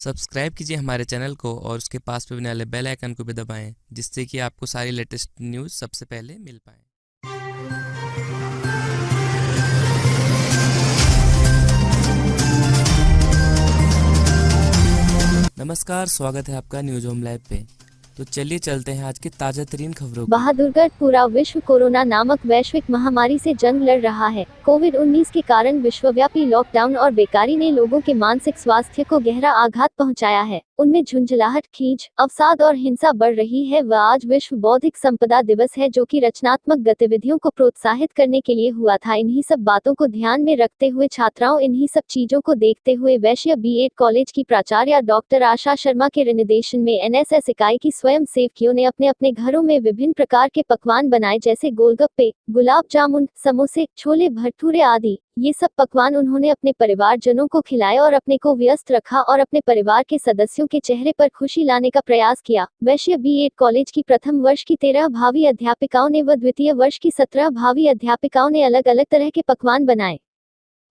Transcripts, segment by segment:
Subscribe कीजिए हमारे channel को और उसके पास में बनने वाले बेल आइकन को भी दबाएं, जिससे कि आपको सारी लेटेस्ट न्यूज़ सबसे पहले मिल पाए। नमस्कार, स्वागत है आपका न्यूज होम लाइव पे। तो चलिए चलते हैं आज की ताज़ा तरीन खबरों की। बहादुरगढ़ पूरा विश्व कोरोना नामक वैश्विक महामारी से जंग लड़ रहा है। कोविड-19 के कारण विश्वव्यापी लॉकडाउन और बेकारी ने लोगों के मानसिक स्वास्थ्य को गहरा आघात पहुंचाया है। उनमें झुंझलाहट, खींच, अवसाद और हिंसा बढ़ रही है। वह आज विश्व बौद्धिक संपदा दिवस है, जो कि रचनात्मक गतिविधियों को प्रोत्साहित करने के लिए हुआ था। इन्हीं सब बातों को ध्यान में रखते हुए छात्राओं इन्हीं सब चीजों को देखते हुए वैश्य B.Ed कॉलेज की प्राचार्य डॉक्टर आशा शर्मा के निर्देशन में NSS इकाई की स्वयं सेवकियों ने अपने अपने घरों में विभिन्न प्रकार के पकवान बनाए, जैसे गोलगप्पे, गुलाब जामुन, समोसे, छोले भटूरे आदि। ये सब पकवान उन्होंने अपने परिवारजनों को खिलाए और अपने को व्यस्त रखा और अपने परिवार के सदस्यों के चेहरे पर खुशी लाने का प्रयास किया। वैश्य B.Ed कॉलेज की प्रथम वर्ष की 13 भावी अध्यापिकाओं ने व द्वितीय वर्ष की 17 भावी अध्यापिकाओं ने अलग अलग तरह के पकवान बनाए।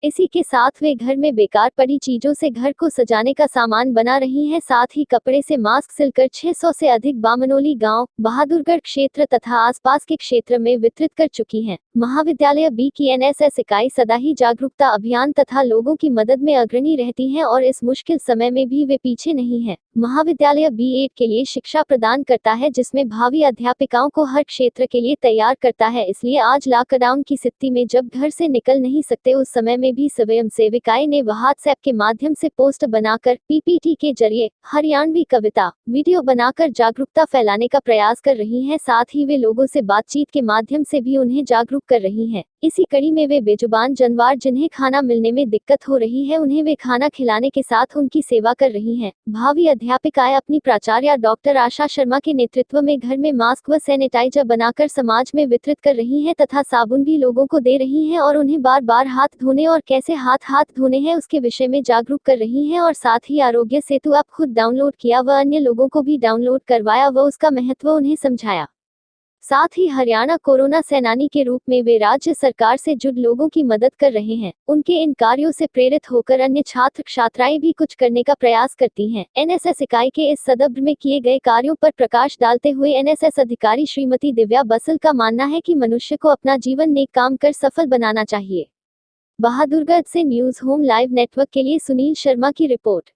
इसी के साथ वे घर में बेकार पड़ी चीजों से घर को सजाने का सामान बना रही हैं। साथ ही कपड़े से मास्क सिलकर 600 से अधिक बामनोली गांव, बहादुरगढ़ क्षेत्र तथा आसपास के क्षेत्र में वितरित कर चुकी हैं। महाविद्यालय B की NSS इकाई सदा ही जागरूकता अभियान तथा लोगों की मदद में अग्रणी रहती है और इस मुश्किल समय में भी वे पीछे नहीं है। महाविद्यालय B.Ed के लिए शिक्षा प्रदान करता है, जिसमें भावी अध्यापिकाओं को हर क्षेत्र के लिए तैयार करता है। इसलिए आज लॉकडाउन की स्थिति में जब घर से निकल नहीं सकते, उस समय में भी स्वयं सेविकाएं ने व्हाट्सएप के माध्यम से पोस्ट बनाकर, PPT के जरिए हरियाणवी कविता, वीडियो बनाकर जागरूकता फैलाने का प्रयास कर रही हैं। साथ ही वे लोगों से बातचीत के माध्यम से भी उन्हें जागरूक कर रही हैं। इसी कड़ी में वे बेजुबान जानवर जिन्हें खाना मिलने में दिक्कत हो रही है, उन्हें वे खाना खिलाने के साथ उनकी सेवा कर रही हैं। भावी अध्यापिकाएं अपनी प्राचार्य डॉक्टर आशा शर्मा के नेतृत्व में घर में मास्क व सैनिटाइजर बनाकर समाज में वितरित कर रही हैं तथा साबुन भी लोगों को दे रही हैं और उन्हें बार बार हाथ धोने और कैसे हाथ धोने हैं उसके विषय में जागरूक कर रही हैं। और साथ ही आरोग्य सेतु ऐप खुद डाउनलोड किया व अन्य लोगों को भी डाउनलोड करवाया व उसका महत्व उन्हें समझाया। साथ ही हरियाणा कोरोना सेनानी के रूप में वे राज्य सरकार से जुड़ लोगों की मदद कर रहे हैं। उनके इन कार्यों से प्रेरित होकर अन्य छात्र छात्राएं भी कुछ करने का प्रयास करती हैं। NSS इकाई के इस सदर्भ में किए गए कार्यों पर प्रकाश डालते हुए NSS अधिकारी श्रीमती दिव्या बसल का मानना है कि मनुष्य को अपना जीवन नेक काम कर सफल बनाना चाहिए। बहादुरगढ़ से न्यूज होम लाइव नेटवर्क के लिए सुनील शर्मा की रिपोर्ट।